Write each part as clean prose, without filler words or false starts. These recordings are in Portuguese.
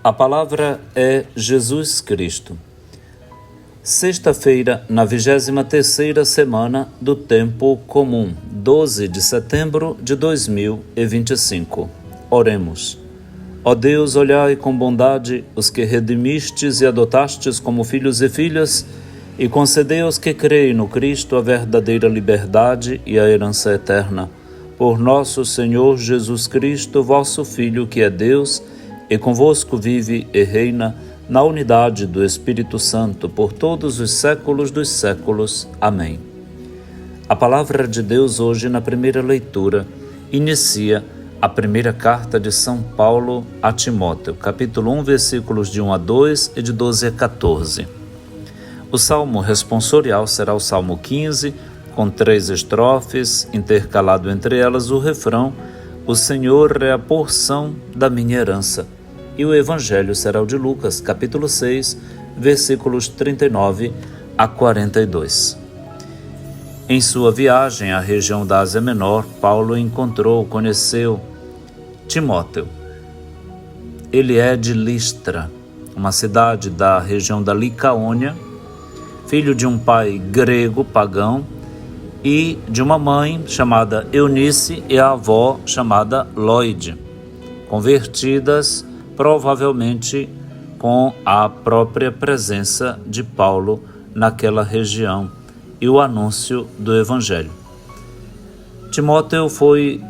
A palavra é Jesus Cristo. Sexta-feira, na 23ª semana do Tempo Comum, 12 de setembro de 2025. Oremos. Ó Deus, olhai com bondade os que redimistes e adotastes como filhos e filhas, e concedei aos que creem no Cristo a verdadeira liberdade e a herança eterna. Por nosso Senhor Jesus Cristo, vosso Filho, que é Deus, e convosco vive e reina na unidade do Espírito Santo por todos os séculos dos séculos. Amém. A palavra de Deus hoje, na primeira leitura, inicia a primeira carta de São Paulo a Timóteo, capítulo 1, versículos de 1 a 2 e de 12 a 14. O salmo responsorial será o Salmo 15, com 3 estrofes, intercalado entre elas o refrão: O Senhor é a porção da minha herança. E o Evangelho será o de Lucas, capítulo 6, versículos 39 a 42. Em sua viagem à região da Ásia Menor, Paulo conheceu Timóteo. Ele é de Listra, uma cidade da região da Licaônia, filho de um pai grego pagão e de uma mãe chamada Eunice e a avó chamada Lóide, convertidas provavelmente com a própria presença de Paulo naquela região e o anúncio do Evangelho. Timóteo foi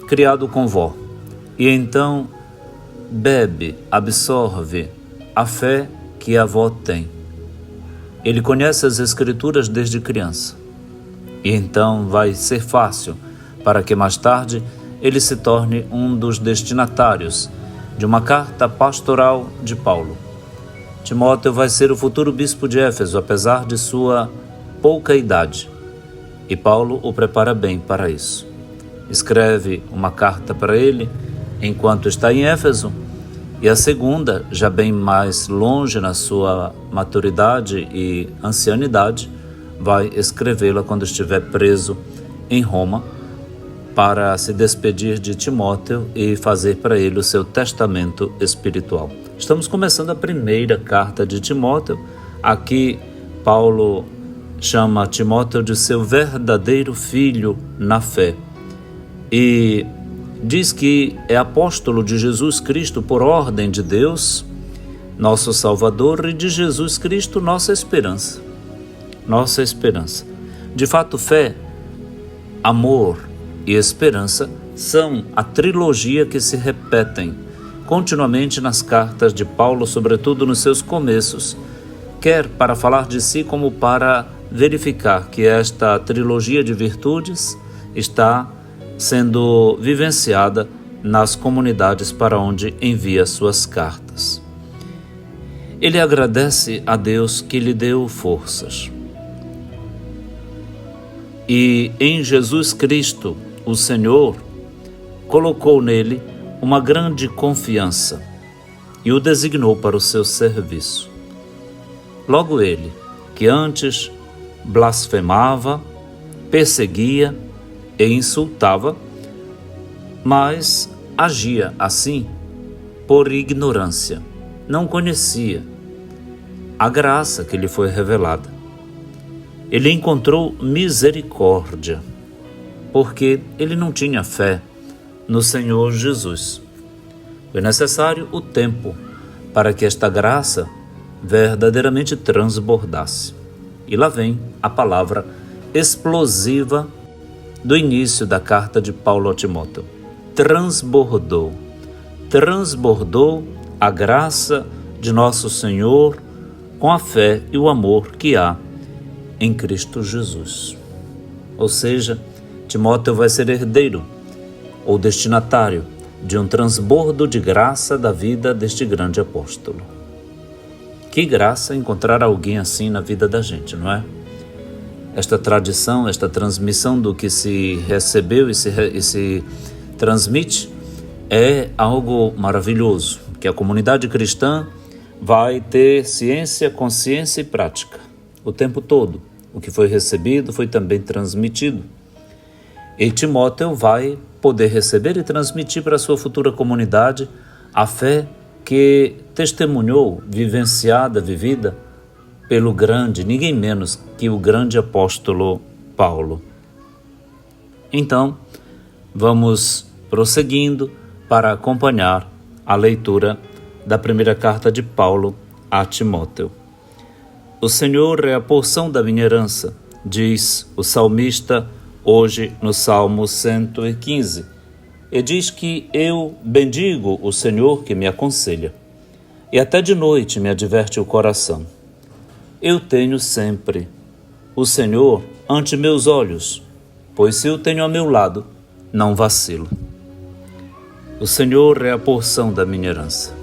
criado com vó e então absorve a fé que a avó tem. Ele conhece as Escrituras desde criança e então vai ser fácil para que mais tarde ele se torne um dos destinatários de uma carta pastoral de Paulo. Timóteo vai ser o futuro bispo de Éfeso, apesar de sua pouca idade, e Paulo o prepara bem para isso. Escreve uma carta para ele enquanto está em Éfeso, e a segunda, já bem mais longe na sua maturidade e ancianidade, vai escrevê-la quando estiver preso em Roma, para se despedir de Timóteo e fazer para ele o seu testamento espiritual. Estamos começando a primeira carta de Timóteo. Aqui Paulo chama Timóteo de seu verdadeiro filho na fé e diz que é apóstolo de Jesus Cristo por ordem de Deus, nosso Salvador, e de Jesus Cristo, nossa esperança. Nossa esperança. De fato, fé, amor e esperança são a trilogia que se repetem continuamente nas cartas de Paulo, sobretudo nos seus começos, quer para falar de si como para verificar que esta trilogia de virtudes está sendo vivenciada nas comunidades para onde envia suas cartas. Ele agradece a Deus que lhe deu forças. E em Jesus Cristo, o Senhor colocou nele uma grande confiança e o designou para o seu serviço. Logo ele, que antes blasfemava, perseguia e insultava, mas agia assim por ignorância, não conhecia a graça que lhe foi revelada. Ele encontrou misericórdia, porque ele não tinha fé no Senhor Jesus. Foi necessário o tempo para que esta graça verdadeiramente transbordasse. E lá vem a palavra explosiva do início da carta de Paulo a Timóteo. Transbordou a graça de nosso Senhor com a fé e o amor que há em Cristo Jesus. Ou seja, Timóteo vai ser herdeiro ou destinatário de um transbordo de graça da vida deste grande apóstolo. Que graça encontrar alguém assim na vida da gente, não é? Esta tradição, esta transmissão do que se recebeu e se transmite é algo maravilhoso, que a comunidade cristã vai ter ciência, consciência e prática o tempo todo. O que foi recebido foi também transmitido. E Timóteo vai poder receber e transmitir para a sua futura comunidade a fé que testemunhou, vivida pelo grande, ninguém menos que o grande apóstolo Paulo. Então, vamos prosseguindo para acompanhar a leitura da primeira carta de Paulo a Timóteo. O Senhor é a porção da minha herança, diz o salmista hoje no Salmo 115, e diz que eu bendigo o Senhor que me aconselha, e até de noite me adverte o coração. Eu tenho sempre o Senhor ante meus olhos, pois se o tenho a meu lado, não vacilo. O Senhor é a porção da minha herança.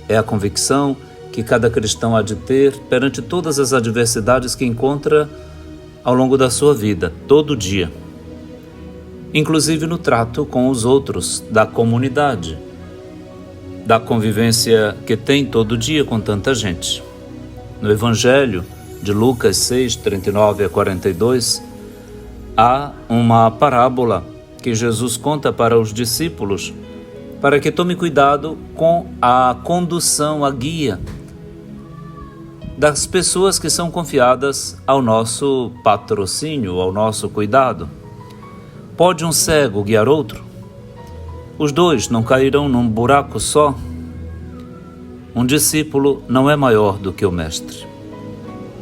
É a convicção que cada cristão há de ter perante todas as adversidades que encontra ao longo da sua vida, todo dia. Inclusive no trato com os outros da comunidade, da convivência que tem todo dia com tanta gente. No Evangelho de Lucas 6, 39 a 42, há uma parábola que Jesus conta para os discípulos para que tome cuidado com a condução, a guia das pessoas que são confiadas ao nosso patrocínio, ao nosso cuidado. Pode um cego guiar outro? Os dois não cairão num buraco só? Um discípulo não é maior do que o mestre.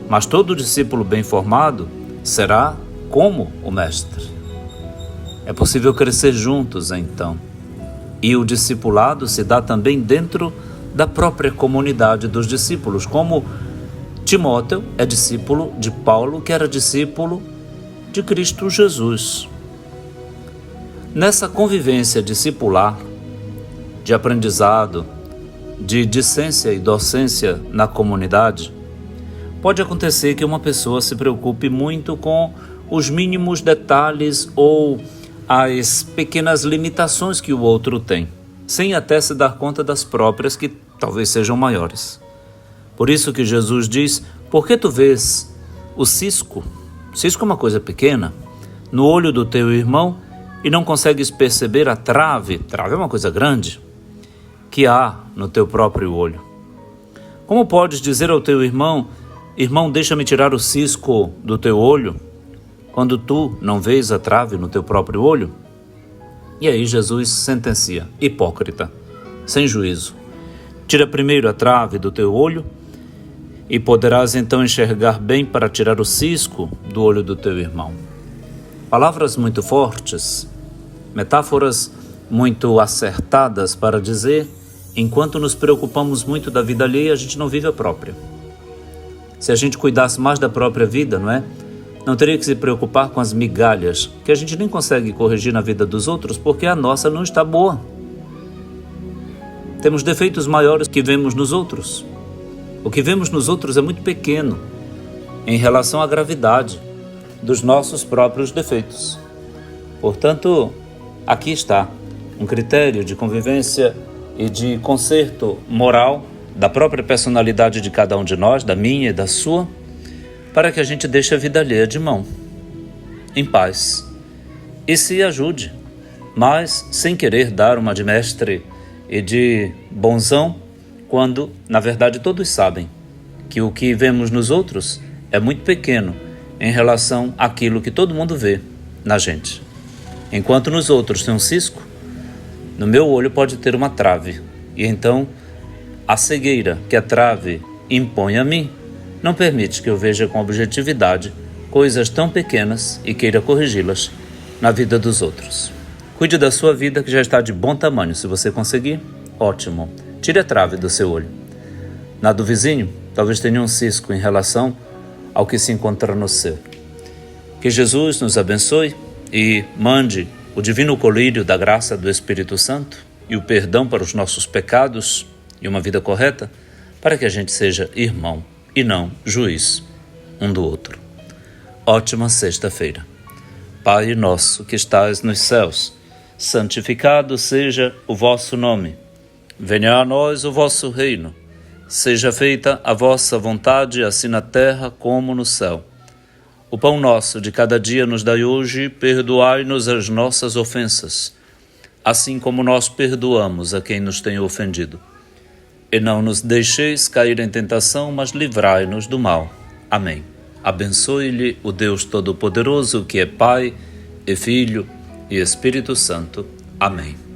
Mas todo discípulo bem formado será como o mestre. É possível crescer juntos, então. E o discipulado se dá também dentro da própria comunidade dos discípulos, como Timóteo é discípulo de Paulo, que era discípulo de Cristo Jesus. Nessa convivência discipular, de aprendizado, de discência e docência na comunidade, pode acontecer que uma pessoa se preocupe muito com os mínimos detalhes ou as pequenas limitações que o outro tem, sem até se dar conta das próprias, que talvez sejam maiores. Por isso que Jesus diz: por que tu vês o cisco? Cisco é uma coisa pequena, no olho do teu irmão, e não consegues perceber a trave é uma coisa grande, que há no teu próprio olho. Como podes dizer ao teu irmão: irmão, deixa-me tirar o cisco do teu olho, quando tu não vês a trave no teu próprio olho? E aí Jesus sentencia: hipócrita, sem juízo. Tira primeiro a trave do teu olho, e poderás então enxergar bem para tirar o cisco do olho do teu irmão. Palavras muito fortes, metáforas muito acertadas para dizer: enquanto nos preocupamos muito da vida alheia, a gente não vive a própria. Se a gente cuidasse mais da própria vida, não é? Não teria que se preocupar com as migalhas, que a gente nem consegue corrigir na vida dos outros, porque a nossa não está boa. Temos defeitos maiores que vemos nos outros. O que vemos nos outros é muito pequeno em relação à gravidade dos nossos próprios defeitos. Portanto, aqui está um critério de convivência e de conserto moral da própria personalidade de cada um de nós, da minha e da sua, para que a gente deixe a vida alheia de mão, em paz, e se ajude, mas sem querer dar uma de mestre e de bonzão, quando, na verdade, todos sabem que o que vemos nos outros é muito pequeno em relação àquilo que todo mundo vê na gente. Enquanto nos outros tem um cisco, no meu olho pode ter uma trave, e então a cegueira que a trave impõe a mim não permite que eu veja com objetividade coisas tão pequenas e queira corrigi-las na vida dos outros. Cuide da sua vida, que já está de bom tamanho. Se você conseguir, ótimo. Tire a trave do seu olho. Na do vizinho, talvez tenha um cisco em relação ao que se encontra no seu. Que Jesus nos abençoe e mande o divino colírio da graça do Espírito Santo e o perdão para os nossos pecados e uma vida correta, para que a gente seja irmão e não juiz um do outro. Ótima sexta-feira. Pai nosso que estais nos céus, santificado seja o vosso nome. Venha a nós o vosso reino. Seja feita a vossa vontade, assim na terra como no céu. O pão nosso de cada dia nos dai hoje, perdoai-nos as nossas ofensas, assim como nós perdoamos a quem nos tem ofendido. e não nos deixeis cair em tentação, mas livrai-nos do mal. Amém. Abençoe-lhe o Deus Todo-Poderoso, que é Pai, e Filho, e Espírito Santo. Amém.